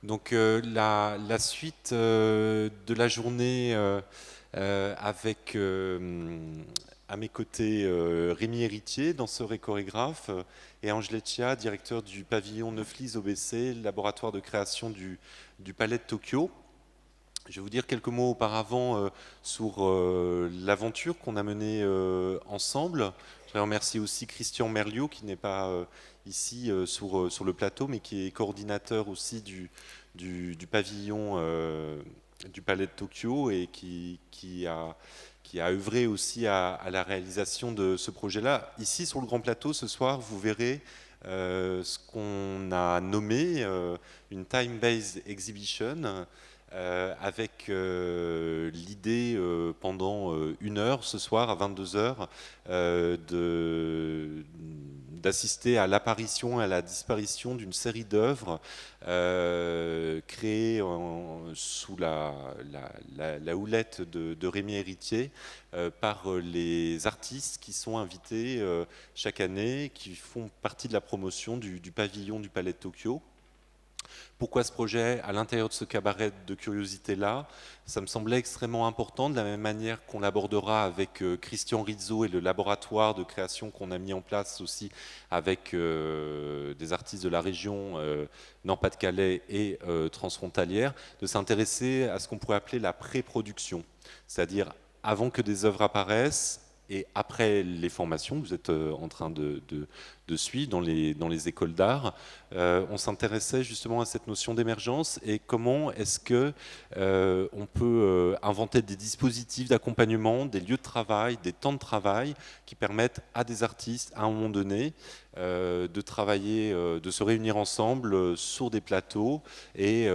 Donc la suite de la journée avec à mes côtés Rémi Héritier, danseur et chorégraphe, et Ange Leccia, directeur du pavillon Neuflis OBC, laboratoire de création du Palais de Tokyo. Je vais vous dire quelques mots auparavant sur l'aventure qu'on a menée ensemble. Je voudrais remercier aussi Christian Merliot, qui n'est pas ici sur le plateau, mais qui est coordinateur aussi du pavillon du Palais de Tokyo et qui a œuvré aussi à la réalisation de ce projet-là. Ici, sur le grand plateau, ce soir, vous verrez ce qu'on a nommé une time-based exhibition, avec l'idée pendant 1 heure ce soir à 22 heures d'assister à l'apparition et à la disparition d'une série d'œuvres créées sous la houlette de Rémi Héritier par les artistes qui sont invités chaque année, qui font partie de la promotion du pavillon du Palais de Tokyo. Pourquoi ce projet à l'intérieur de ce cabaret de curiosité-là? Ça me semblait extrêmement important, de la même manière qu'on l'abordera avec Christian Rizzo et le laboratoire de création qu'on a mis en place aussi avec des artistes de la région Nord-Pas-de-Calais et transfrontalière, de s'intéresser à ce qu'on pourrait appeler la pré-production, c'est-à-dire avant que des œuvres apparaissent et après les formations que vous êtes en train de suivre dans les écoles d'art. On s'intéressait justement à cette notion d'émergence et comment est-ce que on peut inventer des dispositifs d'accompagnement, des lieux de travail, des temps de travail qui permettent à des artistes à un moment donné de travailler, de se réunir ensemble sur des plateaux et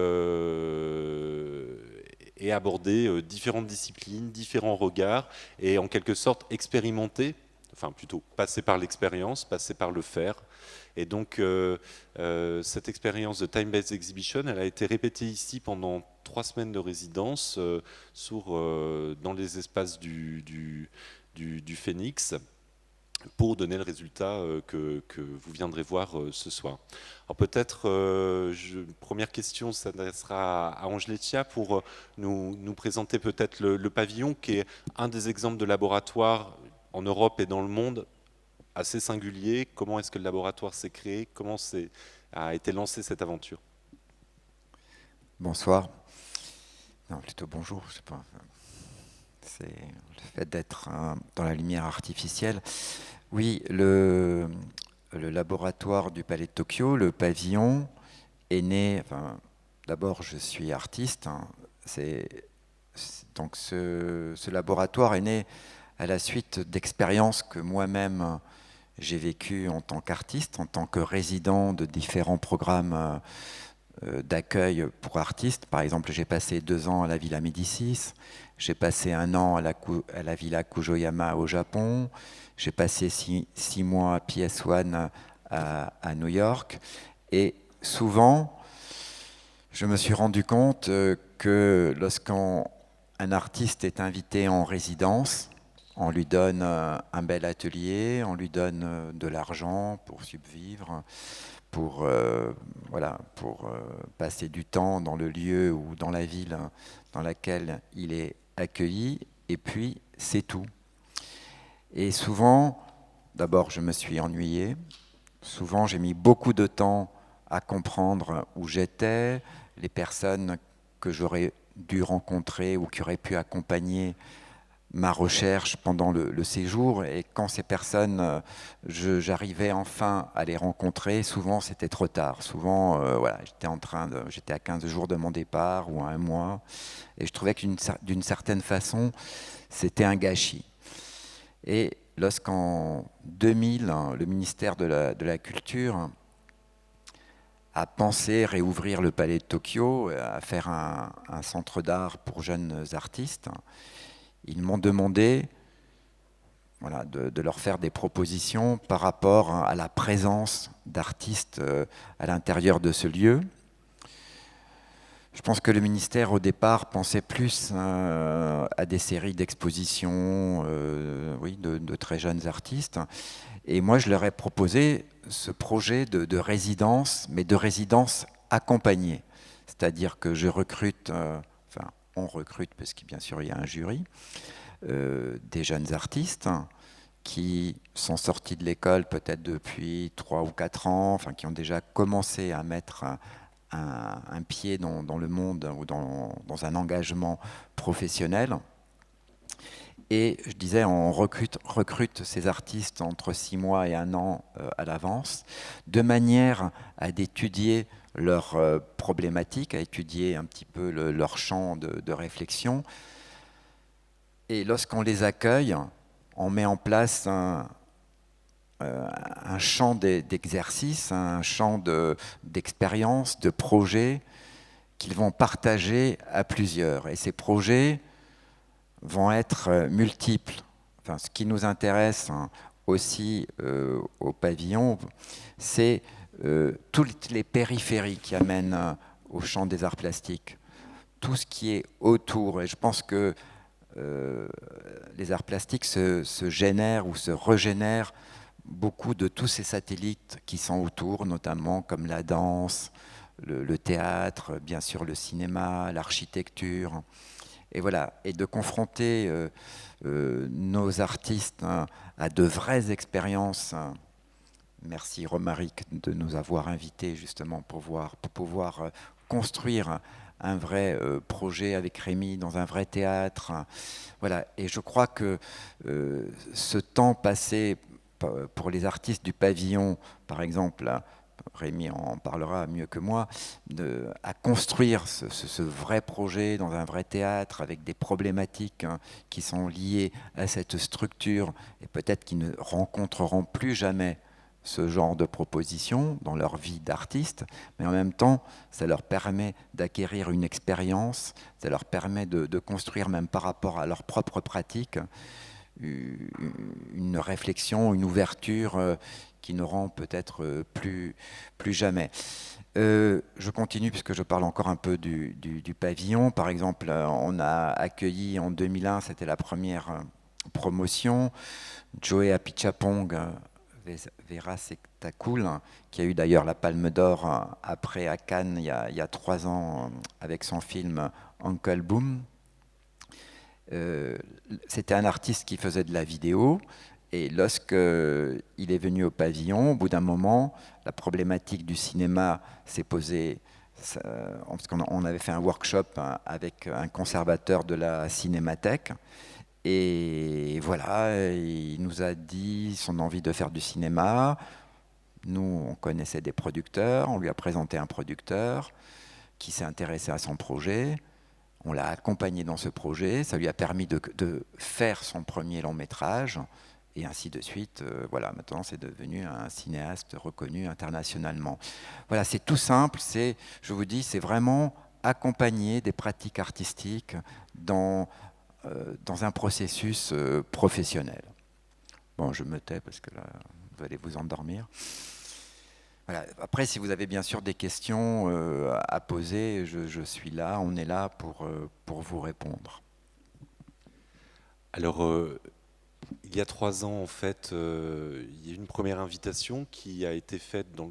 aborder différentes disciplines, différents regards et en quelque sorte expérimenter, enfin plutôt passer par l'expérience, passer par le faire. Et donc cette expérience de Time-Based Exhibition, elle a été répétée ici pendant 3 semaines de résidence dans les espaces du Phénix, pour donner le résultat que vous viendrez voir ce soir. Alors peut-être, première question s'adressera à Ange Leccia pour nous présenter peut-être le pavillon, qui est un des exemples de laboratoire en Europe et dans le monde assez singulier. Comment est-ce que le laboratoire s'est créé? Comment a été lancée cette aventure? Bonsoir. Non, plutôt bonjour, je sais pas. C'est le fait d'être dans la lumière artificielle. Oui, le laboratoire du Palais de Tokyo, le pavillon, est né. Enfin, d'abord, je suis artiste. Donc, ce laboratoire est né à la suite d'expériences que moi-même j'ai vécues en tant qu'artiste, en tant que résident de différents programmes d'accueil pour artistes. Par exemple, j'ai passé 2 ans à la Villa Médicis, j'ai passé 1 an à la Villa Kujoyama au Japon, j'ai passé 6 mois à PS1 à New York, et souvent, je me suis rendu compte que lorsqu'un artiste est invité en résidence, on lui donne un bel atelier, on lui donne de l'argent pour subvivre, pour passer du temps dans le lieu ou dans la ville dans laquelle il est accueilli, et puis c'est tout. Et souvent, d'abord je me suis ennuyé, souvent j'ai mis beaucoup de temps à comprendre où j'étais, les personnes que j'aurais dû rencontrer ou qui auraient pu accompagner ma recherche pendant le séjour, et quand ces personnes, j'arrivais enfin à les rencontrer, souvent c'était trop tard. Souvent, j'étais à 15 jours de mon départ ou à 1 mois, et je trouvais que d'une certaine façon, c'était un gâchis. Et lorsqu'en 2000, le ministère de la Culture a pensé réouvrir le Palais de Tokyo, à faire un centre d'art pour jeunes artistes, ils m'ont demandé de leur faire des propositions par rapport à la présence d'artistes à l'intérieur de ce lieu. Je pense que le ministère, au départ, pensait plus à des séries d'expositions de très jeunes artistes. Et moi, je leur ai proposé ce projet de résidence, mais de résidence accompagner. C'est-à-dire que je recrute, enfin on recrute, parce que bien sûr il y a un jury, des jeunes artistes qui sont sortis de l'école peut-être depuis 3 ou 4 ans, enfin qui ont déjà commencé à mettre un pied dans le monde ou dans un engagement professionnel. Et je disais, on recrute ces artistes entre 6 mois et 1 an à l'avance, de manière à étudier leurs problématiques, à étudier un petit peu leur champ de réflexion. Et lorsqu'on les accueille, on met en place un champ d'exercice, un champ d'expérience, de projets qu'ils vont partager à plusieurs. Et ces projets vont être multiples. Enfin, ce qui nous intéresse aussi au pavillon, c'est toutes les périphéries qui amènent au champ des arts plastiques. Tout ce qui est autour. Et je pense que les arts plastiques se génèrent ou se régénèrent beaucoup de tous ces satellites qui sont autour, notamment comme la danse, le théâtre, bien sûr le cinéma, l'architecture. Et voilà, et de confronter nos artistes à de vraies expériences. Merci Romaric de nous avoir invités justement pour pouvoir construire un vrai projet avec Rémi dans un vrai théâtre. Voilà, et je crois que ce temps passé pour les artistes du pavillon, par exemple, Rémi en parlera mieux que moi, à construire ce vrai projet dans un vrai théâtre avec des problématiques qui sont liées à cette structure et peut-être qu'ils ne rencontreront plus jamais ce genre de propositions dans leur vie d'artiste, mais en même temps, ça leur permet d'acquérir une expérience, ça leur permet de construire même par rapport à leur propre pratique une réflexion, une ouverture qui n'auront peut-être plus jamais. Je continue puisque je parle encore un peu du pavillon. Par exemple, on a accueilli en 2001, c'était la première promotion, Joey Apichapong, Vera Sektakul, qui a eu d'ailleurs la Palme d'Or après à Cannes il y a 3 ans avec son film Uncle Boom. C'était un artiste qui faisait de la vidéo et lorsqu'il est venu au pavillon, au bout d'un moment, la problématique du cinéma s'est posée parce qu'on avait fait un workshop avec un conservateur de la Cinémathèque et voilà, il nous a dit son envie de faire du cinéma. Nous, on connaissait des producteurs, on lui a présenté un producteur qui s'est intéressé à son projet. On l'a accompagné dans ce projet, ça lui a permis de faire son premier long métrage, et ainsi de suite. Voilà, maintenant c'est devenu un cinéaste reconnu internationalement. Voilà, c'est tout simple, je vous dis, c'est vraiment accompagner des pratiques artistiques dans un processus professionnel. Bon, je me tais parce que là, vous allez vous endormir. Voilà. Après, si vous avez bien sûr des questions à poser, je suis là, on est là pour vous répondre. Alors, il y a 3 ans, en fait, il y a une première invitation qui a été faite dans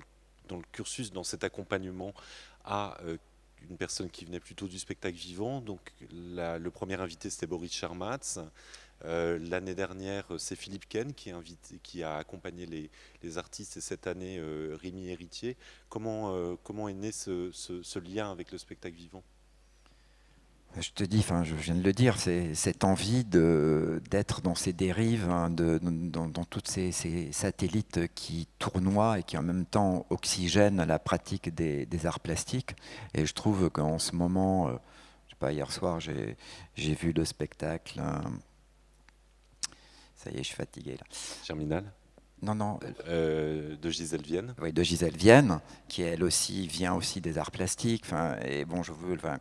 le cursus, dans cet accompagnement à une personne qui venait plutôt du spectacle vivant. Donc, le premier invité, c'était Boris Charmatz. L'année dernière, c'est Philippe Ken qui a accompagné les artistes, et cette année, Rémi Héritier. Comment est né ce lien avec le spectacle vivant ? Je te dis, je viens de le dire, c'est cette envie d'être dans ces dérives, dans tous ces satellites qui tournoient et qui en même temps oxygènent la pratique des arts plastiques. Et je trouve qu'en ce moment, je sais pas, hier soir, j'ai vu le spectacle. Ça y est, je suis fatigué là. Germinal ? Non. De Gisèle Vienne. Oui, de Gisèle Vienne, qui elle aussi vient aussi des arts plastiques. Et bon,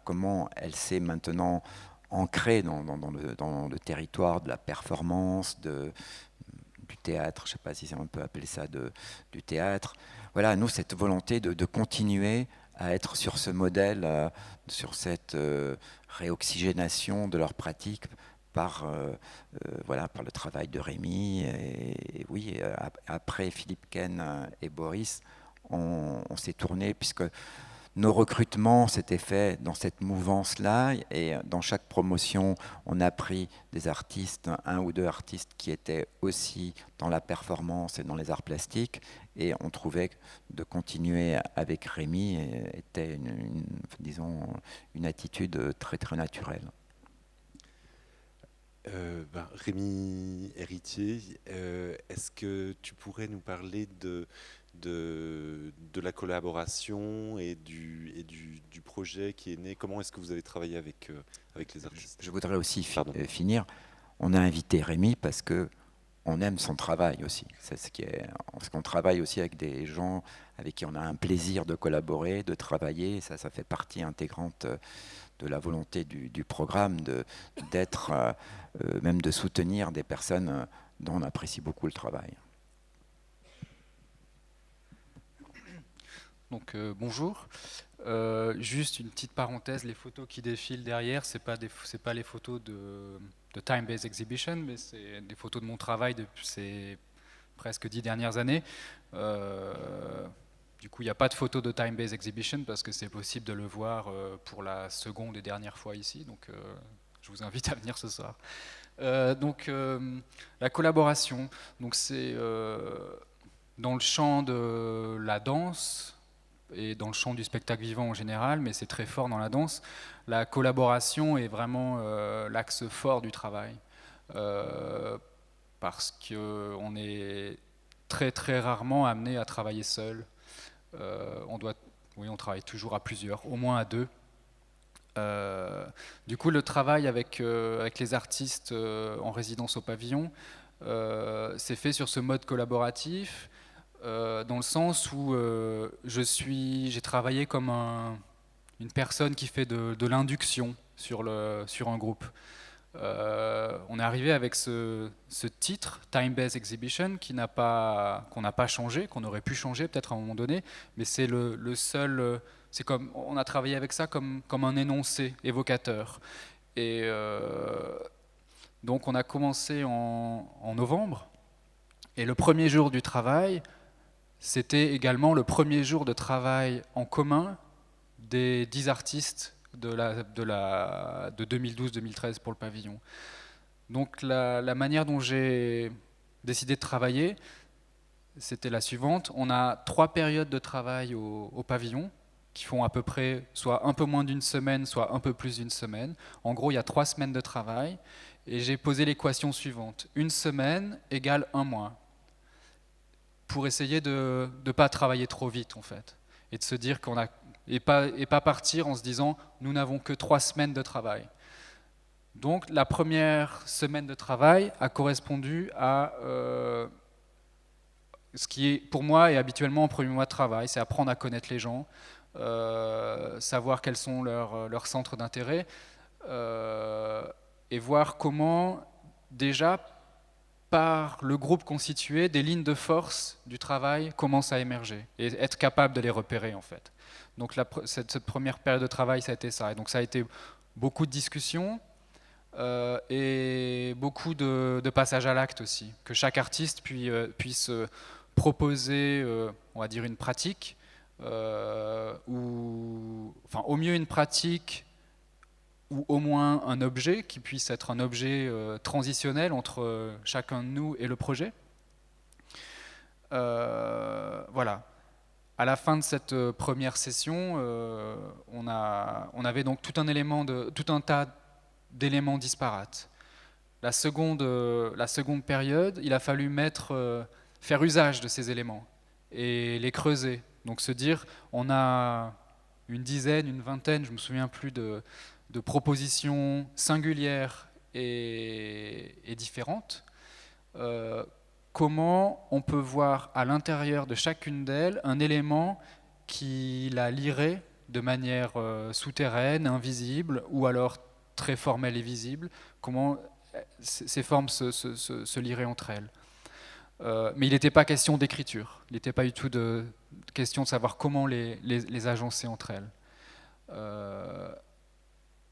comment elle s'est maintenant ancrée dans le territoire de la performance, du théâtre. Je ne sais pas si on peut appeler ça du théâtre. Voilà, nous, cette volonté de continuer à être sur ce modèle, sur cette réoxygénation de leurs pratiques par le travail de Rémi. Et oui, après Philippe Ken et Boris, on s'est tourné, puisque Nos recrutements s'étaient faits dans cette mouvance-là, et dans chaque promotion, on a pris des artistes, un ou deux artistes qui étaient aussi dans la performance et dans les arts plastiques, et on trouvait que de continuer avec Rémi était disons, une attitude très très naturelle. Rémi Héritier, est-ce que tu pourrais nous parler de la collaboration et du projet qui est né? Comment est-ce que vous avez travaillé avec les artistes? Je voudrais aussi finir. On a invité Rémi parce que on aime son travail aussi. C'est parce qu'on travaille aussi avec des gens avec qui on a un plaisir de collaborer, de travailler. Ça fait partie intégrante de la volonté du programme, d'être, même de soutenir des personnes dont on apprécie beaucoup le travail. Donc bonjour. Juste une petite parenthèse, les photos qui défilent derrière, c'est pas les photos de Time Based Exhibition, mais c'est des photos de mon travail depuis ces presque 10 dernières années. Du coup, il n'y a pas de photo de Time Based Exhibition parce que c'est possible de le voir pour la seconde et dernière fois ici. Donc, je vous invite à venir ce soir. La collaboration. Donc, c'est dans le champ de la danse et dans le champ du spectacle vivant en général, mais c'est très fort dans la danse. La collaboration est vraiment l'axe fort du travail. Parce qu'on est très très rarement amené à travailler seul. On travaille toujours à plusieurs, au moins à deux. Du coup, le travail avec les artistes en résidence au pavillon s'est fait sur ce mode collaboratif, dans le sens où j'ai travaillé comme une personne qui fait de l'induction sur un groupe. On est arrivé avec ce titre, Time Based Exhibition, qu'on n'a pas changé, qu'on aurait pu changer peut-être à un moment donné, mais c'est le seul. On a travaillé avec ça comme un énoncé évocateur. Et donc on a commencé en novembre, et le premier jour du travail, c'était également le premier jour de travail en commun des 10 artistes de 2012-2013 pour le pavillon. Donc la manière dont j'ai décidé de travailler, c'était la suivante. On a 3 périodes de travail au pavillon qui font à peu près soit un peu moins d'une semaine, soit un peu plus d'une semaine. En gros, il y a 3 semaines de travail et j'ai posé l'équation suivante. 1 semaine égale 1 mois, pour essayer de ne pas travailler trop vite en fait, et de se dire et pas partir en se disant nous n'avons que 3 semaines de travail. Donc la première semaine de travail a correspondu à ce qui est pour moi est habituellement un premier mois de travail, c'est apprendre à connaître les gens, savoir quels sont leurs centres d'intérêt, et voir comment déjà par le groupe constitué, des lignes de force du travail commencent à émerger et être capable de les repérer en fait. Donc cette première période de travail, ça a été ça. Et donc ça a été beaucoup de discussions et beaucoup de passages à l'acte aussi. Que chaque artiste puisse proposer, on va dire, une pratique, au mieux une pratique, ou au moins un objet qui puisse être un objet transitionnel entre chacun de nous et le projet. Voilà. À la fin de cette première session, on avait donc tout un tas d'éléments disparates. La seconde période, il a fallu faire usage de ces éléments et les creuser. Donc se dire, on a une dizaine, une vingtaine, je ne me souviens plus de propositions singulières et différentes. Comment on peut voir à l'intérieur de chacune d'elles un élément qui la lierait de manière souterraine, invisible, ou alors très formelle et visible, comment ces formes se lieraient entre elles. Mais il n'était pas question d'écriture, il n'était pas du tout question de savoir comment les agencer entre elles.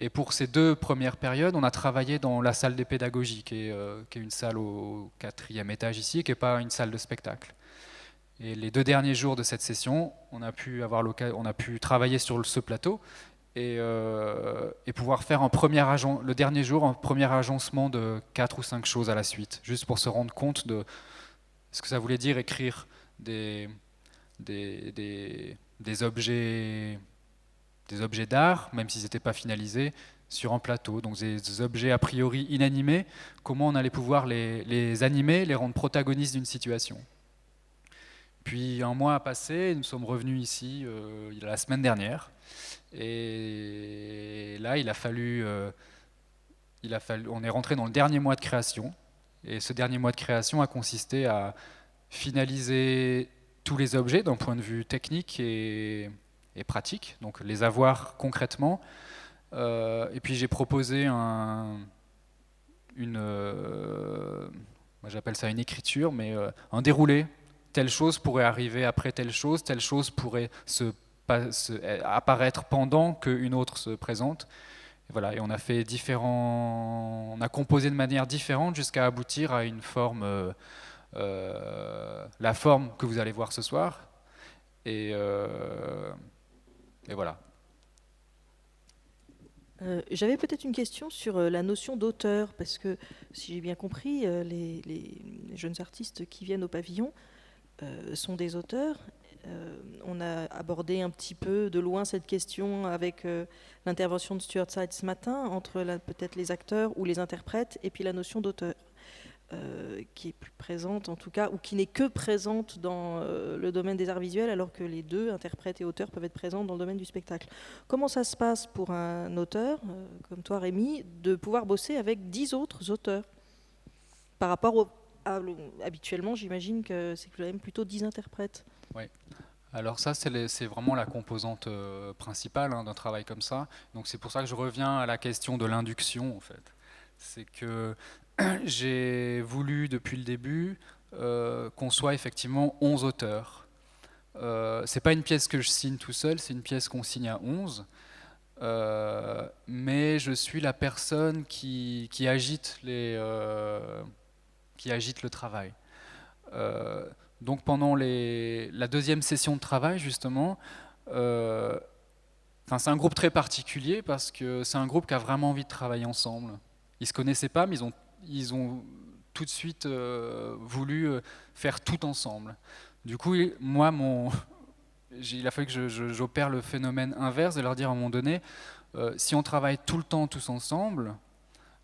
Et pour ces 2 premières périodes, on a travaillé dans la salle des pédagogies, qui est une salle au 4e étage ici, qui n'est pas une salle de spectacle. Et les 2 derniers jours de cette session, on a pu travailler sur ce plateau et pouvoir faire le dernier jour un premier agencement de 4 ou 5 choses à la suite, juste pour se rendre compte de ce que ça voulait dire écrire des objets d'art, même s'ils n'étaient pas finalisés, sur un plateau, donc des objets a priori inanimés, comment on allait pouvoir les animer, les rendre protagonistes d'une situation. Puis un mois a passé, nous sommes revenus ici la semaine dernière, et là on est rentré dans le dernier mois de création, et ce dernier mois de création a consisté à finaliser tous les objets d'un point de vue technique et pratique, donc les avoir concrètement. Et puis j'ai proposé moi j'appelle ça une écriture, mais un déroulé. Telle chose pourrait arriver après telle chose pourrait apparaître pendant qu'une autre se présente. Et voilà, et on a composé de manière différente jusqu'à aboutir à une forme, la forme que vous allez voir ce soir. Et voilà. J'avais peut-être une question sur la notion d'auteur, parce que si j'ai bien compris, les jeunes artistes qui viennent au pavillon sont des auteurs. On a abordé un petit peu de loin cette question avec l'intervention de Stuart Side ce matin, entre peut-être les acteurs ou les interprètes, et puis la notion d'auteur, qui est plus présente en tout cas, ou qui n'est que présente dans le domaine des arts visuels, alors que les deux, interprètes et auteurs, peuvent être présents dans le domaine du spectacle. Comment ça se passe pour un auteur, comme toi Rémi, de pouvoir bosser avec 10 autres auteurs par rapport habituellement, j'imagine que c'est quand même plutôt 10 interprètes. Oui. Alors ça, c'est vraiment la composante principale d'un travail comme ça. Donc c'est pour ça que je reviens à la question de l'induction, en fait. C'est que j'ai voulu, depuis le début, qu'on soit effectivement 11 auteurs. C'est pas une pièce que je signe tout seul, c'est une pièce qu'on signe à 11. Mais je suis la personne qui agite le travail. Donc pendant la deuxième session de travail, justement, c'est un groupe très particulier parce que c'est un groupe qui a vraiment envie de travailler ensemble. Ils ne se connaissaient pas, mais ils ont tout de suite voulu faire tout ensemble. Du coup, moi, il a fallu que j'opère le phénomène inverse de leur dire à un moment donné, si on travaille tout le temps tous ensemble,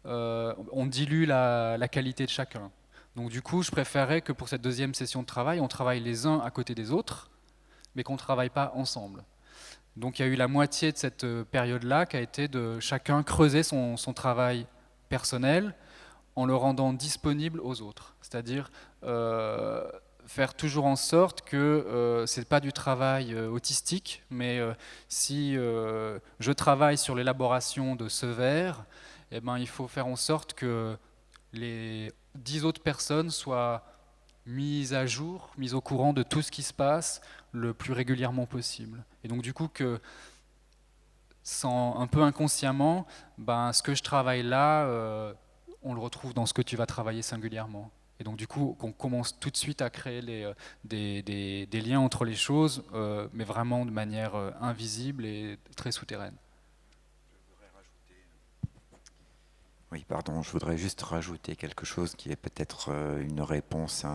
on dilue la qualité de chacun. Donc du coup, je préférais que pour cette deuxième session de travail, on travaille les uns à côté des autres, mais qu'on ne travaille pas ensemble. Donc il y a eu la moitié de cette période-là qui a été de chacun creuser son travail personnel en le rendant disponible aux autres. C'est-à-dire faire toujours en sorte que ce n'est pas du travail autistique, mais si je travaille sur l'élaboration de ce verre, eh ben, il faut faire en sorte que les 10 autres personnes soient mises à jour, mises au courant de tout ce qui se passe le plus régulièrement possible. Et donc du coup que, un peu inconsciemment, ce que je travaille là, on le retrouve dans ce que tu vas travailler singulièrement. Et donc du coup, on commence tout de suite à créer des liens entre les choses, mais vraiment de manière invisible et très souterraine. Oui, pardon, je voudrais juste rajouter quelque chose qui est peut-être une réponse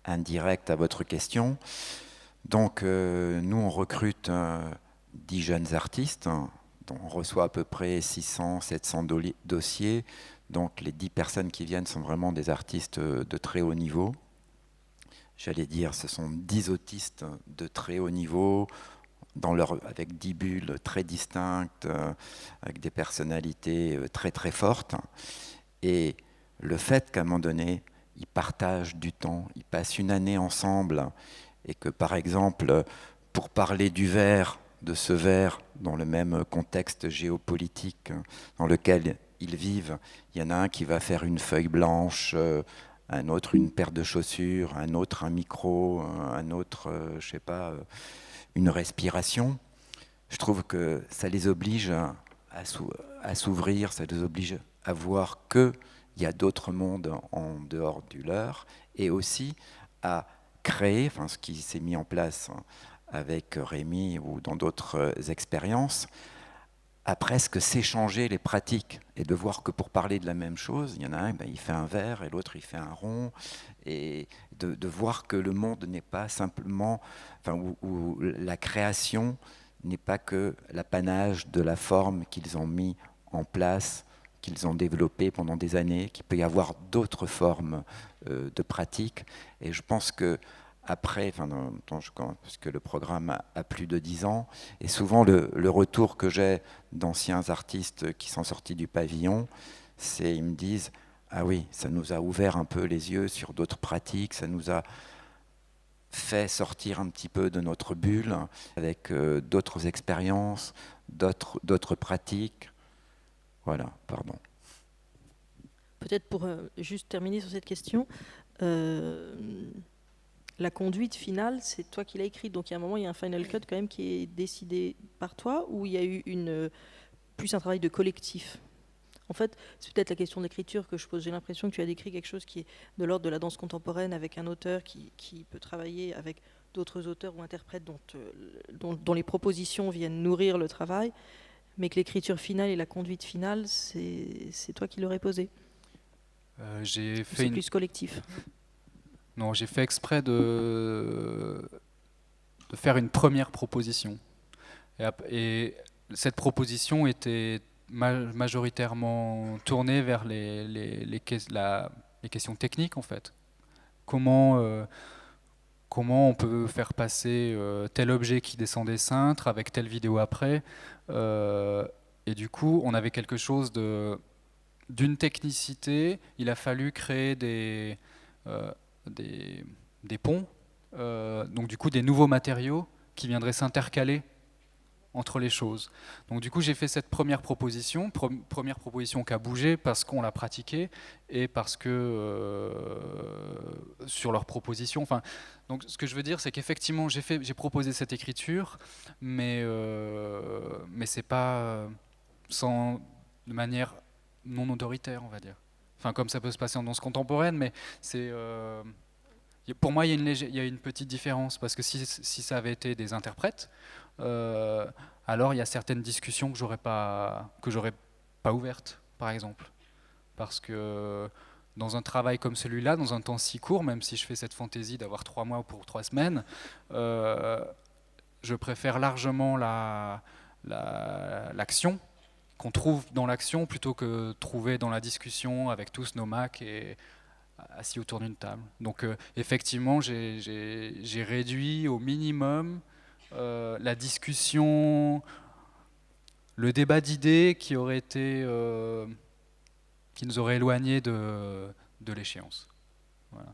indirecte à votre question. Donc, nous, on recrute 10 jeunes artistes, dont on reçoit à peu près 600, 700 dossiers. Donc, les 10 personnes qui viennent sont vraiment des artistes de très haut niveau. J'allais dire, ce sont 10 autistes de très haut niveau, avec 10 bulles très distinctes, avec des personnalités très très fortes. Et le fait qu'à un moment donné, ils partagent du temps, ils passent une année ensemble, et que par exemple, pour parler du verre, de ce verre, dans le même contexte géopolitique dans lequel ils vivent, il y en a un qui va faire une feuille blanche, un autre une paire de chaussures, un autre un micro, un autre, je sais pas, une respiration. Je trouve que ça les oblige à s'ouvrir, ça les oblige à voir qu'il y a d'autres mondes en dehors du leur, et aussi à créé, enfin ce qui s'est mis en place avec Rémi ou dans d'autres expériences, à presque s'échanger les pratiques et de voir que pour parler de la même chose, il y en a un, il fait un vert et l'autre il fait un rond, et de voir que le monde n'est pas simplement, où la création n'est pas que l'apanage de la forme qu'ils ont mis en place, qu'ils ont développé pendant des années, qu'il peut y avoir d'autres formes de pratiques. Et je pense que après, parce que le programme a plus de 10 ans, et souvent le retour que j'ai d'anciens artistes qui sont sortis du pavillon, c'est ils me disent « Ah oui, ça nous a ouvert un peu les yeux sur d'autres pratiques, ça nous a fait sortir un petit peu de notre bulle avec d'autres expériences, d'autres pratiques. » Voilà, pardon. Peut-être pour juste terminer sur cette question, la conduite finale, c'est toi qui l'as écrite, donc il y a un moment, il y a un final cut quand même qui est décidé par toi, ou il y a eu plus un travail de collectif? En fait, c'est peut-être la question d'écriture que je pose. J'ai l'impression que tu as décrit quelque chose qui est de l'ordre de la danse contemporaine, avec un auteur qui peut travailler avec d'autres auteurs ou interprètes dont les propositions viennent nourrir le travail, mais que l'écriture finale et la conduite finale, c'est toi qui l'aurais posé. C'est plus collectif. Non, j'ai fait exprès de faire une première proposition. Et cette proposition était majoritairement tournée vers les questions techniques, en fait. Comment on peut faire passer tel objet qui descend des cintres avec telle vidéo après. Et du coup, on avait quelque chose d'une technicité. Il a fallu créer des ponts, donc du coup des nouveaux matériaux qui viendraient s'intercaler entre les choses. Donc du coup j'ai fait cette première proposition qui a bougé parce qu'on l'a pratiquée et parce que sur leur proposition, donc ce que je veux dire c'est qu'effectivement j'ai proposé cette écriture, mais c'est pas de manière non autoritaire, on va dire. Comme ça peut se passer en danse contemporaine, mais c'est pour moi, il y a une petite différence, parce que si ça avait été des interprètes, alors il y a certaines discussions que j'aurais pas ouvertes, par exemple. Parce que dans un travail comme celui-là, dans un temps si court, même si je fais cette fantaisie d'avoir 3 mois pour 3 semaines, je préfère largement l'action, qu'on trouve dans l'action, plutôt que trouver dans la discussion avec tous nos Macs et assis autour d'une table. Donc effectivement, j'ai réduit au minimum la discussion, le débat d'idées qui aurait été, qui nous aurait éloignés de l'échéance. Voilà.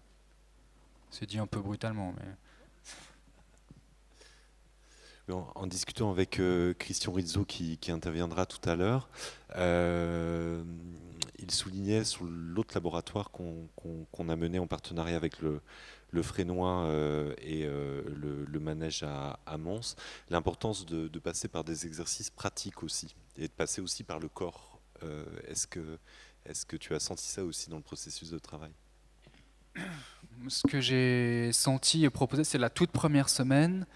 C'est dit un peu brutalement, mais... En discutant avec Christian Rizzo qui interviendra tout à l'heure, il soulignait sur l'autre laboratoire qu'on a mené en partenariat avec le Frénois et le manège à Mons, l'importance de passer par des exercices pratiques aussi, et de passer aussi par le corps. Est-ce que tu as senti ça aussi dans le processus de travail? Ce que j'ai senti et proposé, c'est la toute première semaine.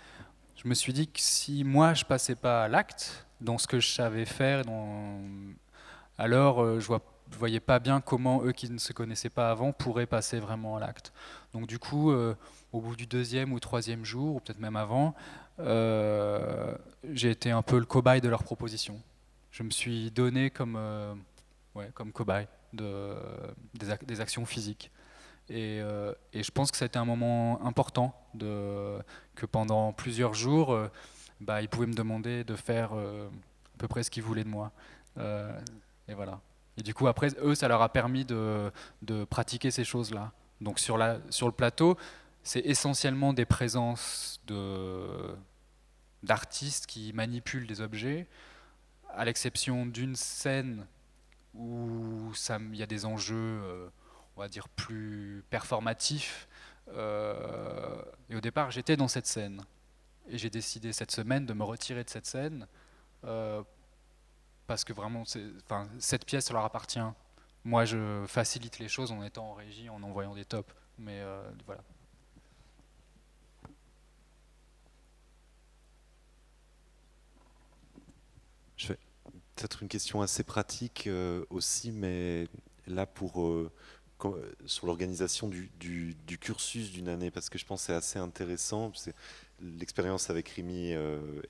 Je me suis dit que si moi je passais pas à l'acte dans ce que je savais faire, alors je voyais pas bien comment eux qui ne se connaissaient pas avant pourraient passer vraiment à l'acte. Donc du coup, au bout du 2e ou 3e jour, ou peut-être même avant, j'ai été un peu le cobaye de leur proposition. Je me suis donné comme cobaye des actions physiques. Et je pense que ça a été un moment important, que pendant plusieurs jours, ils pouvaient me demander de faire à peu près ce qu'ils voulaient de moi. Et voilà. Et du coup, après, eux, ça leur a permis de pratiquer ces choses-là. Donc sur le plateau, c'est essentiellement des présences d'artistes qui manipulent des objets, à l'exception d'une scène où il y a des enjeux... on va dire plus performatif. Et au départ, j'étais dans cette scène. Et j'ai décidé cette semaine de me retirer de cette scène parce que vraiment, cette pièce leur appartient. Moi, je facilite les choses en étant en régie, en envoyant des tops. Mais voilà. peut-être une question assez pratique aussi, mais là sur l'organisation du cursus d'une année, parce que je pense que c'est assez intéressant. L'expérience avec Rémi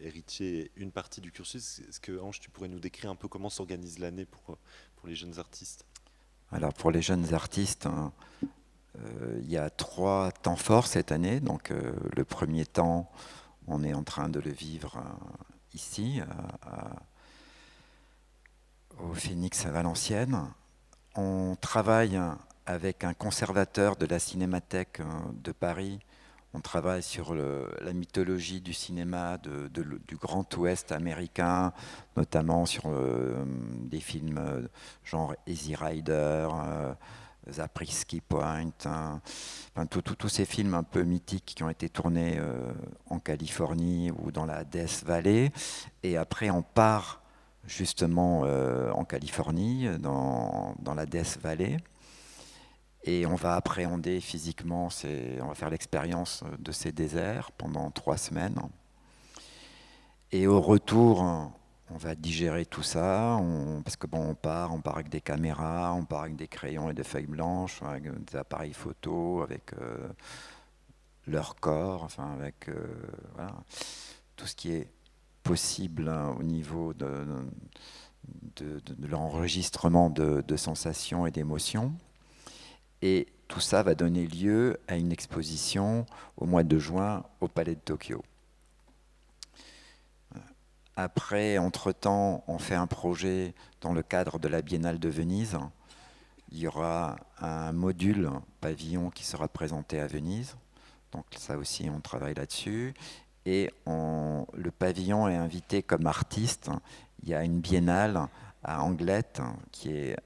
Héritier est une partie du cursus. Est-ce que, Ange, tu pourrais nous décrire un peu comment s'organise l'année pour les jeunes artistes? Alors pour les jeunes artistes, il y a 3 temps forts cette année. Donc le premier temps, on est en train de le vivre ici, au Phénix à Valenciennes. On travaille avec un conservateur de la Cinémathèque de Paris. On travaille sur la mythologie du cinéma du Grand Ouest américain, notamment sur des films genre Easy Rider, Zabriskie Point, enfin, tous ces films un peu mythiques qui ont été tournés en Californie ou dans la Death Valley. Et après, on part justement en Californie, dans la Death Valley. Et on va appréhender physiquement, on va faire l'expérience de ces déserts pendant 3 semaines. Et au retour, on va digérer tout ça, parce que on part avec des caméras, on part avec des crayons et des feuilles blanches, avec des appareils photo, avec leur corps, enfin avec voilà, tout ce qui est possible au niveau de l'enregistrement de sensations et d'émotions. Et tout ça va donner lieu à une exposition au mois de juin au Palais de Tokyo. Après, entre-temps, on fait un projet dans le cadre de la Biennale de Venise. Il y aura un module pavillon qui sera présenté à Venise. Donc ça aussi, on travaille là-dessus. Et le pavillon est invité comme artiste. Il y a une biennale à Anglet qui est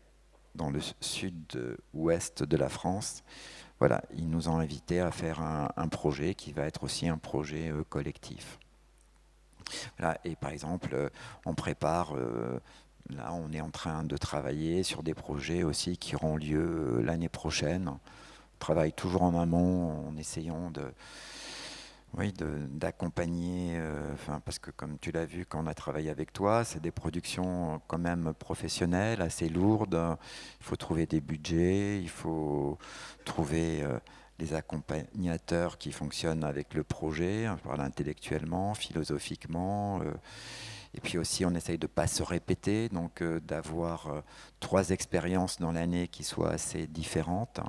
dans le sud-ouest de la France. Voilà, ils nous ont invités à faire un projet qui va être aussi un projet collectif. Voilà, et par exemple, on prépare, là on est en train de travailler sur des projets aussi qui auront lieu l'année prochaine. On travaille toujours en amont en essayant d'accompagner, parce que comme tu l'as vu quand on a travaillé avec toi, c'est des productions quand même professionnelles, assez lourdes. Il faut trouver des budgets, il faut trouver des accompagnateurs qui fonctionnent avec le projet, intellectuellement, philosophiquement. Et puis aussi, on essaye de ne pas se répéter, donc d'avoir 3 expériences dans l'année qui soient assez différentes,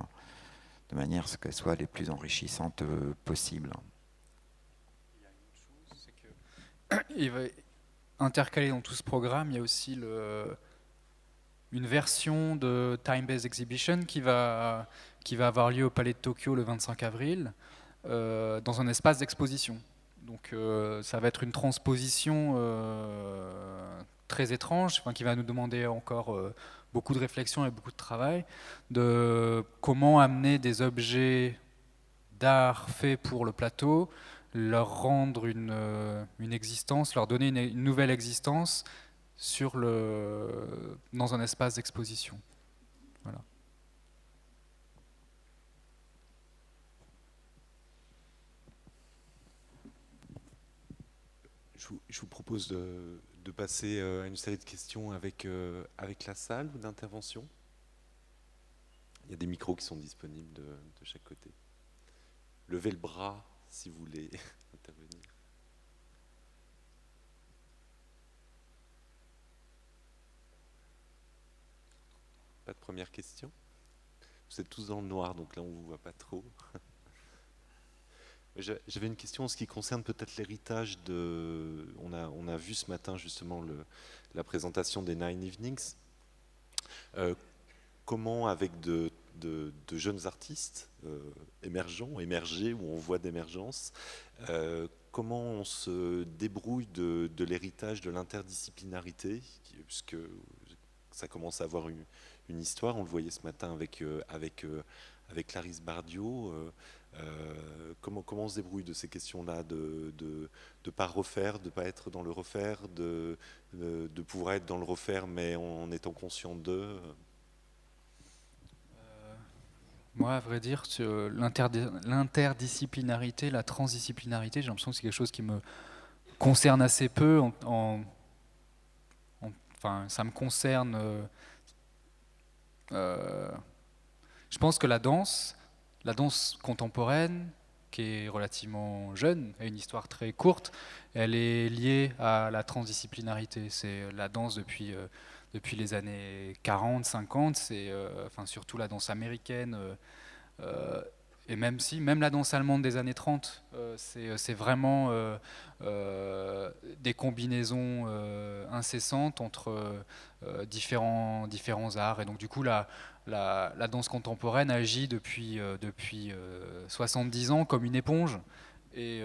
de manière à ce qu'elles soient les plus enrichissantes possibles. Il va intercaler dans tout ce programme, il y a aussi une version de Time-Based Exhibition qui va avoir lieu au Palais de Tokyo le 25 avril, dans un espace d'exposition. Donc ça va être une transposition très étrange, qui va nous demander encore beaucoup de réflexion et beaucoup de travail, de comment amener des objets d'art faits pour le plateau, leur rendre une existence, leur donner une nouvelle existence dans un espace d'exposition. Voilà. Je vous propose de passer à une série de questions avec la salle ou d'intervention. Il y a des micros qui sont disponibles de chaque côté. Levez le bras si vous voulez intervenir. Pas de première question? Vous êtes tous dans le noir, donc là on ne vous voit pas trop. J'avais une question en ce qui concerne peut-être l'héritage de... On a vu ce matin justement la présentation des Nine Evenings. Comment avec de jeunes artistes émergés, où on voit d'émergence, comment on se débrouille de l'héritage de l'interdisciplinarité, puisque ça commence à avoir une histoire, on le voyait ce matin avec Clarisse Bardiot. Comment on se débrouille de ces questions-là, de ne pas refaire, de ne pas être dans le refaire, de pouvoir être dans le refaire mais en étant conscient d'eux? Moi, à vrai dire, l'interdisciplinarité, la transdisciplinarité, j'ai l'impression que c'est quelque chose qui me concerne assez peu. enfin, ça me concerne. Je pense que la danse contemporaine, qui est relativement jeune, a une histoire très courte, elle est liée à la transdisciplinarité. C'est la danse depuis les années 40, 50, c'est enfin, surtout la danse américaine, et même la danse allemande des années 30, c'est vraiment des combinaisons incessantes entre différents arts. Et donc du coup, la danse contemporaine agit depuis 70 ans comme une éponge. Et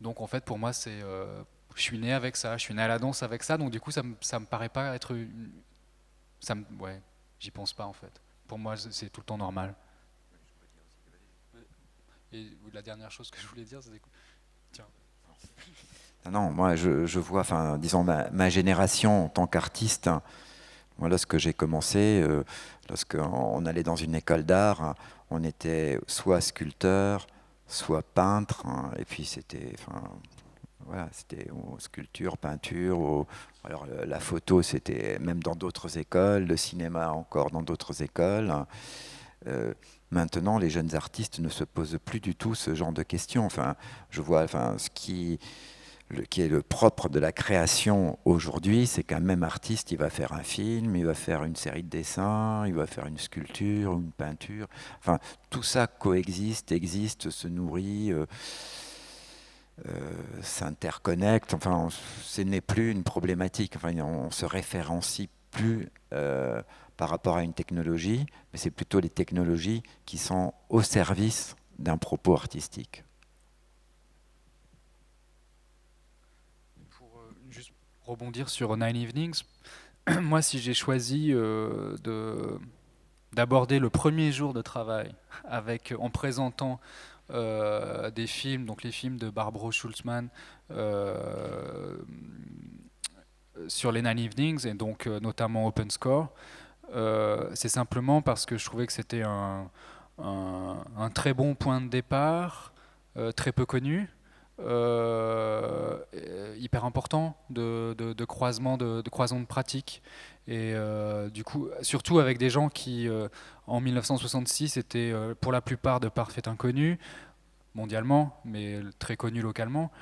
donc en fait, pour moi, je suis né avec ça, je suis né à la danse avec ça, donc du coup, ça me paraît pas être ouais, j'y pense pas en fait. Pour moi, c'est tout le temps normal. Et la dernière chose que je voulais dire, c'est... Tiens. Non, moi je vois, enfin, disons, ma génération en tant qu'artiste, moi lorsque j'ai commencé, lorsqu'on allait dans une école d'art, on était soit sculpteur, soit peintre, et puis c'était, enfin, voilà, c'était sculpture, peinture, alors la photo c'était même dans d'autres écoles, le cinéma encore dans d'autres écoles. Maintenant, les jeunes artistes ne se posent plus du tout ce genre de questions. Enfin, je vois, enfin, ce qui est le propre de la création aujourd'hui, c'est qu'un même artiste, il va faire un film, il va faire une série de dessins, il va faire une sculpture, une peinture. Enfin, tout ça coexiste, existe, se nourrit, s'interconnecte. Enfin, ce n'est plus une problématique. Enfin, on se référencie plus par rapport à une technologie, mais c'est plutôt les technologies qui sont au service d'un propos artistique. Pour juste rebondir sur Nine Evenings, moi, si j'ai choisi d'aborder le premier jour de travail en présentant des films, donc les films de Barbro Schultzmann sur les Nine Evenings, et donc notamment Open Score, c'est simplement parce que je trouvais que c'était un très bon point de départ, très peu connu, hyper important de croisement de pratiques. Et du coup, surtout avec des gens qui, en 1966, étaient pour la plupart de parfaits inconnus, mondialement, mais très connus localement.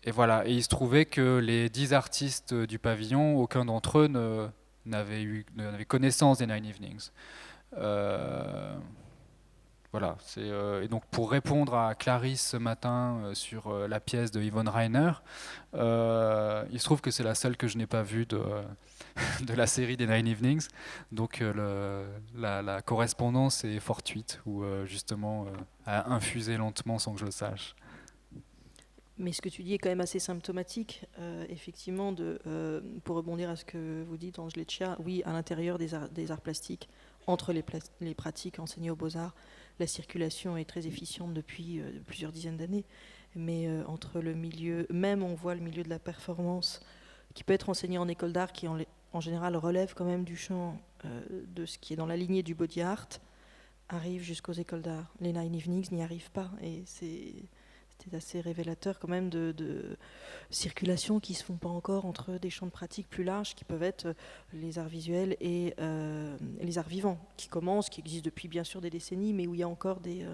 Et voilà, et il se trouvait que les 10 artistes du pavillon, aucun d'entre eux n'avait connaissance des Nine Evenings. Voilà, et donc pour répondre à Clarisse ce matin sur la pièce de Yvonne Rainer, il se trouve que c'est la seule que je n'ai pas vue de la série des Nine Evenings, donc la correspondance est fortuite, ou justement a infusé lentement sans que je le sache. Mais ce que tu dis est quand même assez symptomatique, effectivement, pour rebondir à ce que vous dites, Angela Chia, oui, à l'intérieur des arts plastiques, entre les pratiques enseignées aux Beaux-Arts, la circulation est très efficiente depuis plusieurs dizaines d'années, mais entre le milieu, même on voit le milieu de la performance, qui peut être enseigné en école d'art, qui en général relève quand même du champ de ce qui est dans la lignée du body art, arrive jusqu'aux écoles d'art. Les Nine Evenings n'y arrivent pas, et c'était assez révélateur quand même de circulation qui ne se font pas encore entre des champs de pratique plus larges qui peuvent être les arts visuels et les arts vivants qui existent depuis bien sûr des décennies, mais où il y a encore des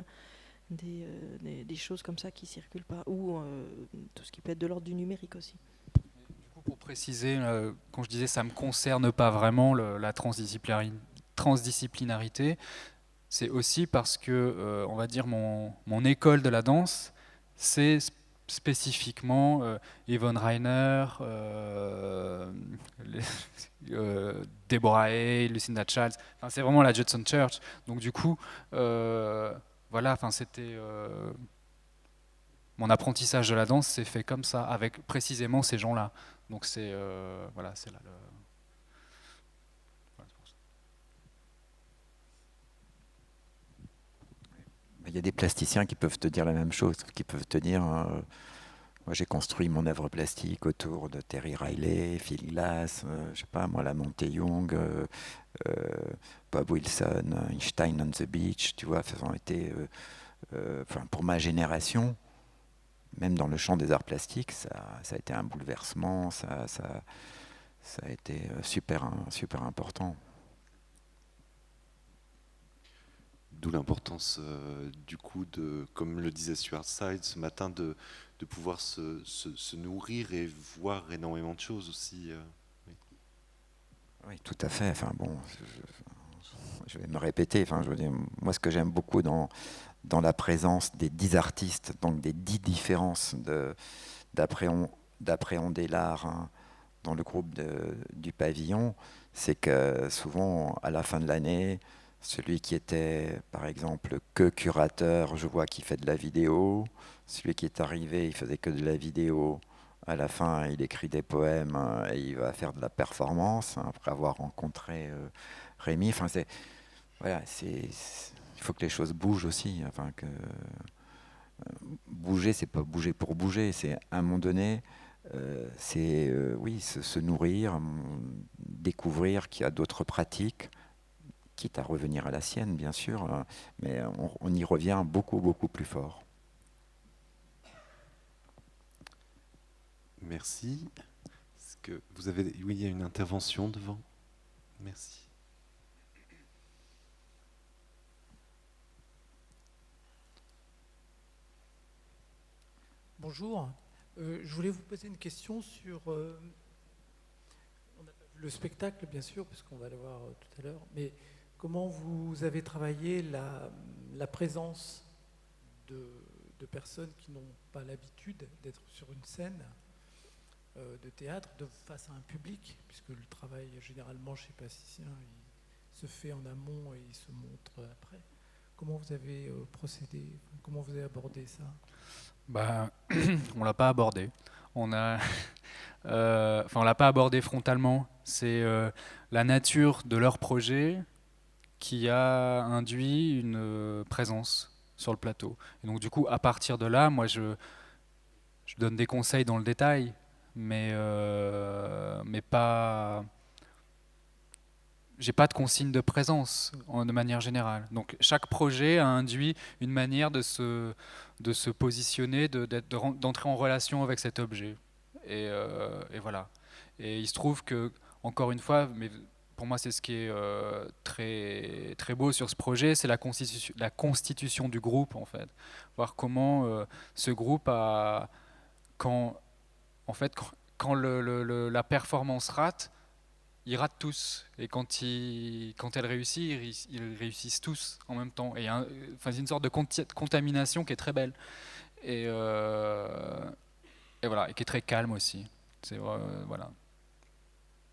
choses comme ça qui ne circulent pas, ou tout ce qui peut être de l'ordre du numérique aussi. Du coup, pour préciser, quand je disais ça ne me concerne pas vraiment la transdisciplinarité, c'est aussi parce que, on va dire, mon école de la danse, c'est spécifiquement Yvonne Rainer, Deborah Hay, Lucinda Childs. Enfin, c'est vraiment la Judson Church. Donc du coup, voilà, enfin, c'était mon apprentissage de la danse s'est fait comme ça, avec précisément ces gens-là. Donc c'est voilà, c'est là le. Il y a des plasticiens qui peuvent te dire la même chose, qui peuvent te dire moi j'ai construit mon œuvre plastique autour de Terry Riley, Phil Glass, je sais pas moi, la Montée-Young, Bob Wilson, Einstein on the Beach, tu vois, ça ont été, pour ma génération, même dans le champ des arts plastiques, ça a été un bouleversement, ça a été super important. D'où l'importance du coup comme le disait Stuart Side ce matin, de pouvoir se nourrir et voir énormément de choses aussi. Oui. Oui, tout à fait. Enfin bon, je vais me répéter. Enfin, je veux dire, moi, ce que j'aime beaucoup dans la présence des 10 artistes, donc des 10 différences d'appréhender l'art, hein, dans le groupe du pavillon, c'est que souvent, à la fin de l'année, celui qui était, par exemple, que curateur, je vois qu'il fait de la vidéo. Celui qui est arrivé, il faisait que de la vidéo. À la fin, il écrit des poèmes, et il va faire de la performance, hein, après avoir rencontré Rémi. Enfin, voilà, il faut que les choses bougent aussi. Enfin, bouger, c'est pas bouger pour bouger. C'est à un moment donné, c'est oui, se nourrir, découvrir qu'il y a d'autres pratiques, quitte à revenir à la sienne, bien sûr, mais on y revient beaucoup, beaucoup plus fort. Merci. Est-ce que vous avez... Oui, il y a une intervention devant. Merci. Bonjour. Je voulais vous poser une question sur... on n'a pas vu le spectacle, bien sûr, parce qu'on va le voir tout à l'heure, mais comment vous avez travaillé la présence de personnes qui n'ont pas l'habitude d'être sur une scène de théâtre face à un public, puisque le travail, généralement, chez Plasticien, il se fait en amont et il se montre après. Comment vous avez procédé? Comment vous avez abordé ça? On l'a pas abordé. On l'a pas abordé frontalement. C'est la nature de leur projet qui a induit une présence sur le plateau. Et donc du coup, à partir de là, moi je donne des conseils dans le détail, mais pas... J'ai pas de consigne de présence de manière générale. Donc chaque projet a induit une manière de se positionner, d'entrer en relation avec cet objet. Et voilà. Et il se trouve que, encore une fois, mais pour moi c'est ce qui est très, très beau sur ce projet, c'est la constitution du groupe en fait. Voir comment ce groupe a... Quand la performance rate, ils ratent tous, et quand elles réussissent, ils réussissent tous en même temps. Et c'est une sorte de contamination qui est très belle et voilà, et qui est très calme aussi. Voilà.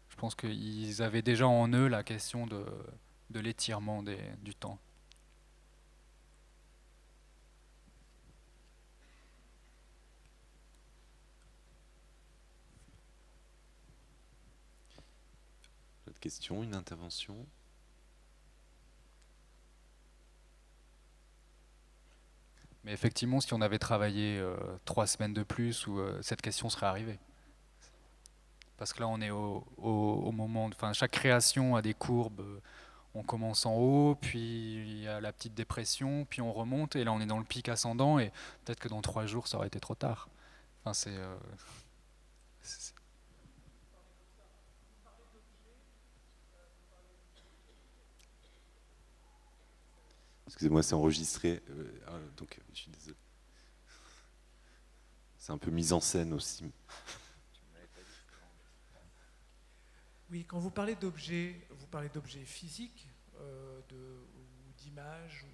Je pense qu'ils avaient déjà en eux la question de l'étirement du temps. D'autres questions, une intervention? Mais effectivement, si on avait travaillé 3 semaines de plus, cette question serait arrivée. Parce que là, on est au moment... Enfin, chaque création a des courbes. On commence en haut, puis il y a la petite dépression, puis on remonte, et là, on est dans le pic ascendant, et peut-être que dans 3 jours, ça aurait été trop tard. Enfin, c'est... Excusez-moi, c'est enregistré. Donc, je suis désolé. C'est un peu mise en scène aussi. Oui, quand vous parlez d'objets physiques, ou d'images,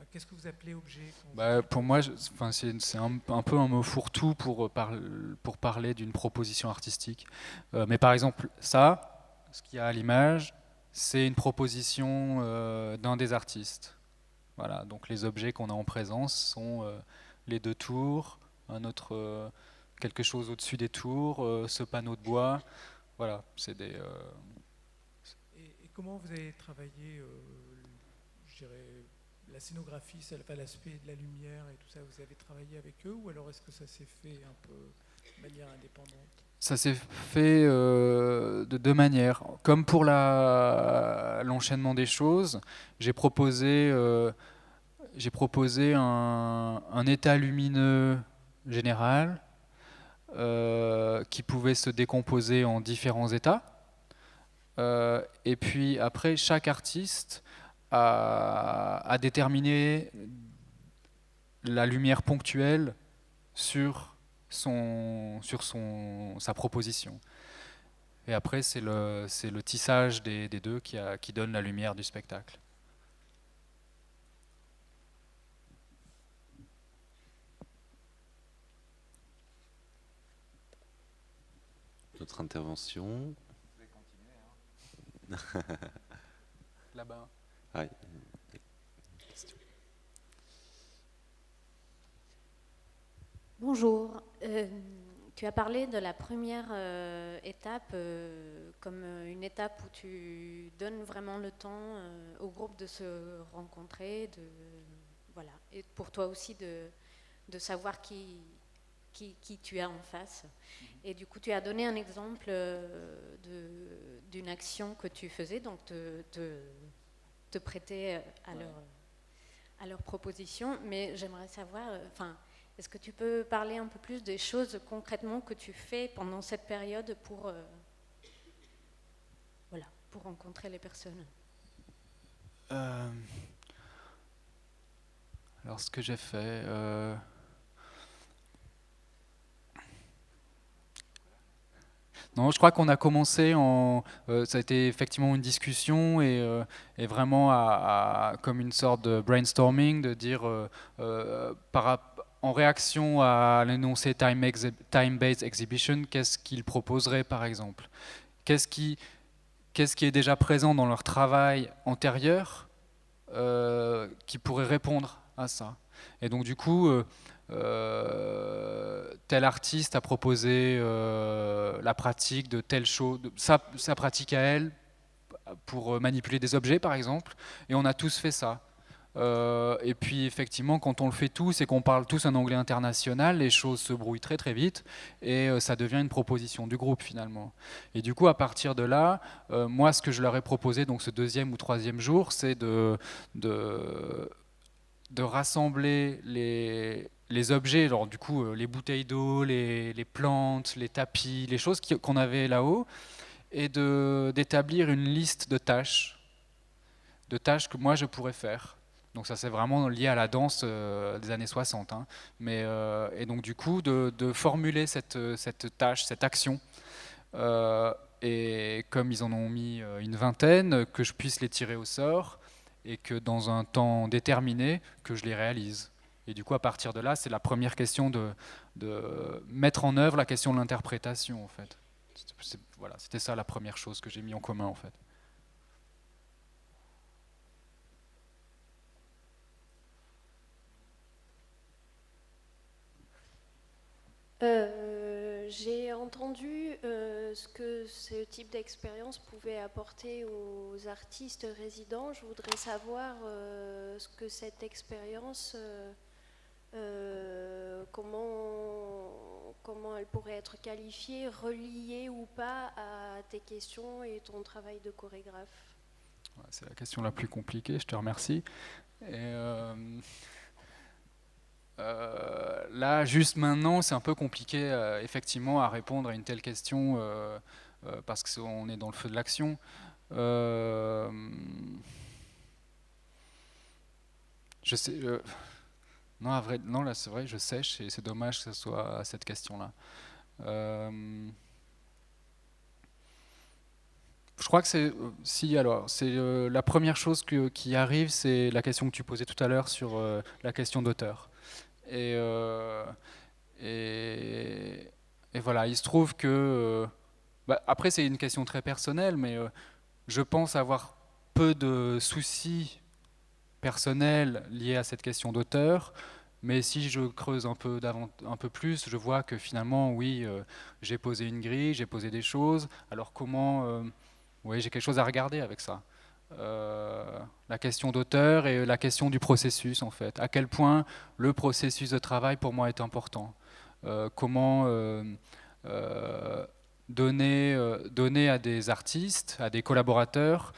qu'est-ce que vous appelez objet? Pour moi, c'est un peu un mot fourre-tout pour parler d'une proposition artistique. Mais par exemple, ça, ce qu'il y a à l'image, c'est une proposition d'un des artistes. Voilà, donc les objets qu'on a en présence sont les 2 tours, quelque chose au-dessus des tours, ce panneau de bois. Voilà, c'est des... Et comment vous avez travaillé, je dirais, la scénographie, l'aspect de la lumière et tout ça, vous avez travaillé avec eux, ou alors est-ce que ça s'est fait un peu de manière indépendante? Ça s'est fait de 2 manières. Comme pour l'enchaînement des choses, j'ai proposé j'ai proposé un état lumineux général qui pouvait se décomposer en différents états. Et puis après, chaque artiste a déterminé la lumière ponctuelle sur sa proposition. Et après, c'est le tissage des deux qui donne la lumière du spectacle. Notre intervention. Vous pouvez continuer. Là-bas. Ah, Bonjour. Tu as parlé de la première étape comme une étape où tu donnes vraiment le temps au groupe de se rencontrer, voilà, et pour toi aussi de savoir qui tu as en face. Et du coup, tu as donné un exemple d'une action que tu faisais, donc te prêter à leur proposition. Mais j'aimerais savoir, est-ce que tu peux parler un peu plus des choses concrètement que tu fais pendant cette période pour rencontrer les personnes? Alors, ce que j'ai fait... Non, je crois qu'on a commencé ça a été effectivement une discussion et vraiment comme une sorte de brainstorming, de dire en réaction à l'énoncé time-based exhibition, qu'est-ce qu'ils proposeraient par exemple? Qu'est-ce qui est déjà présent dans leur travail antérieur qui pourrait répondre à ça? Et donc du coup, tel artiste a proposé la pratique de telle chose, sa pratique à elle, pour manipuler des objets par exemple, et on a tous fait ça. Et puis effectivement, quand on le fait tous et qu'on parle tous un anglais international, les choses se brouillent très très vite et ça devient une proposition du groupe finalement. Et du coup, à partir de là, moi ce que je leur ai proposé, donc ce deuxième ou troisième jour, c'est de rassembler les objets, alors du coup les bouteilles d'eau, les plantes, les tapis, les choses qu'on avait là-haut, et d'établir une liste de tâches que moi je pourrais faire. Donc ça c'est vraiment lié à la danse des années 60. Hein. Et donc du coup de formuler cette tâche, cette action, et comme ils en ont mis une vingtaine, que je puisse les tirer au sort, et que dans un temps déterminé, que je les réalise. Et du coup, à partir de là, c'est la première question de mettre en œuvre la question de l'interprétation, en fait. Voilà, c'était ça la première chose que j'ai mis en commun, en fait. J'ai entendu ce que ce type d'expérience pouvait apporter aux artistes résidents. Je voudrais savoir ce que cette expérience, comment elle pourrait être qualifiée, reliée ou pas à tes questions et ton travail de chorégraphe. C'est la question la plus compliquée, je te remercie. Et là, juste maintenant, c'est un peu compliqué effectivement à répondre à une telle question parce qu'on est dans le feu de l'action. Je sais. Non, non, là, c'est vrai, je sèche et c'est dommage que ce soit à cette question-là. Je crois que c'est la première chose qui arrive, c'est la question que tu posais tout à l'heure sur la question d'auteur. Et voilà, il se trouve que après c'est une question très personnelle, mais je pense avoir peu de soucis personnels liés à cette question d'auteur. Mais si je creuse un peu plus, je vois que finalement, oui, j'ai posé une grille, j'ai posé des choses. Alors comment oui, j'ai quelque chose à regarder avec ça. La question d'auteur et la question du processus, en fait. À quel point le processus de travail, pour moi, est important. Comment donner à des artistes, à des collaborateurs,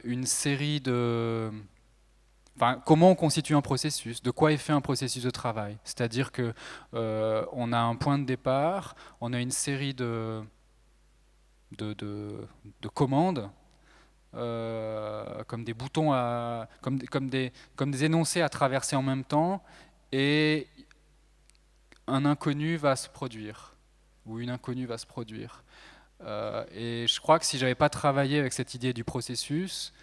une série de Enfin, comment on constitue un processus, de quoi est fait un processus de travail. C'est-à-dire que on a un point de départ, on a une série de commandes, comme des boutons, comme des énoncés à traverser en même temps, et un inconnu va se produire, ou une inconnue va se produire. Et je crois que si j'avais pas travaillé avec cette idée du processus,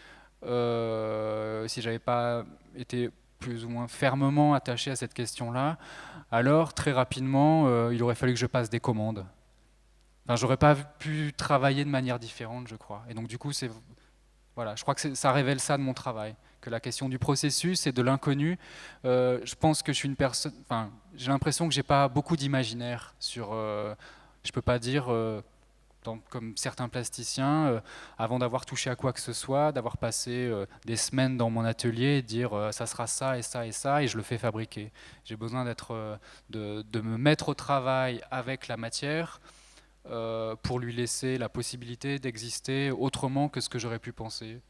si j'avais pas été plus ou moins fermement attaché à cette question-là, alors très rapidement, il aurait fallu que je passe des commandes. Enfin, j'aurais pas pu travailler de manière différente, je crois. Et donc du coup, voilà, je crois que ça révèle ça de mon travail, que la question du processus et de l'inconnu. Je pense que je suis une personne. Enfin, j'ai l'impression que j'ai pas beaucoup d'imaginaire sur. Je peux pas dire. Comme certains plasticiens, avant d'avoir touché à quoi que ce soit, d'avoir passé des semaines dans mon atelier et dire ça sera ça et ça et ça, et je le fais fabriquer. J'ai besoin de me mettre au travail avec la matière pour lui laisser la possibilité d'exister autrement que ce que j'aurais pu penser.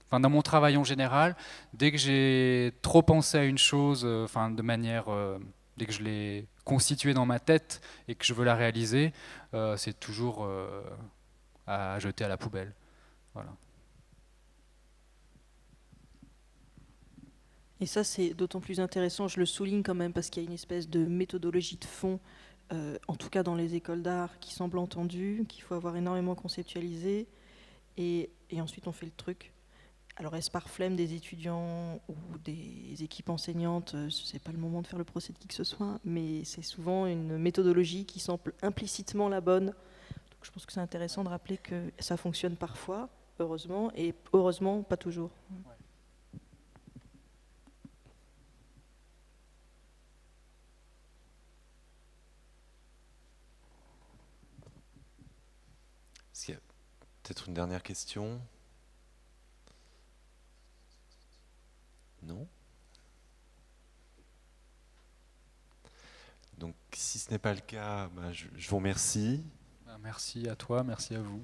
Enfin, dans mon travail en général, dès que j'ai trop pensé à une chose, de manière, dès que je l'ai constituée dans ma tête et que je veux la réaliser, c'est toujours à jeter à la poubelle. Voilà. Et ça, c'est d'autant plus intéressant, je le souligne quand même, parce qu'il y a une espèce de méthodologie de fond, en tout cas dans les écoles d'art, qui semble entendue, qu'il faut avoir énormément conceptualisé, et ensuite on fait le truc. Alors est-ce par flemme des étudiants ou des équipes enseignantes, c'est pas le moment de faire le procès de qui que ce soit, mais c'est souvent une méthodologie qui semble implicitement la bonne. Donc je pense que c'est intéressant de rappeler que ça fonctionne parfois, heureusement, et heureusement pas toujours. Est-ce qu'il y a peut-être une dernière question ? Non ? Donc, si ce n'est pas le cas, je vous remercie. Merci à toi, merci à vous.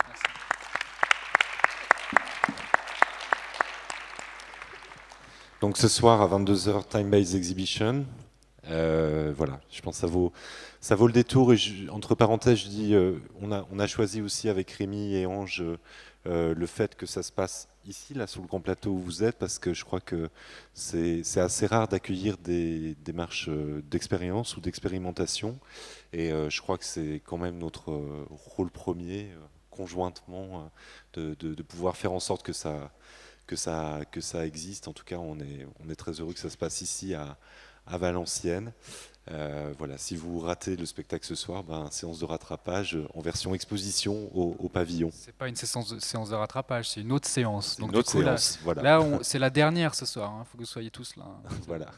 Merci. Donc, ce soir à 22h, Time-Based Exhibition. Voilà, je pense que ça vaut le détour. Et entre parenthèses, je dis, on a choisi aussi avec Rémi et Ange le fait que ça se passe ici, là, sur le grand plateau où vous êtes, parce que je crois que c'est assez rare d'accueillir des démarches d'expérience ou d'expérimentation. Et je crois que c'est quand même notre rôle premier, conjointement, de pouvoir faire en sorte que ça existe. En tout cas, on est très heureux que ça se passe ici à Valenciennes. Voilà, si vous ratez le spectacle ce soir, séance de rattrapage en version exposition au pavillon. C'est pas une séance de rattrapage, c'est une autre séance. Donc, une autre séance, là, c'est la dernière ce soir. Il faut que vous soyez tous là. Voilà.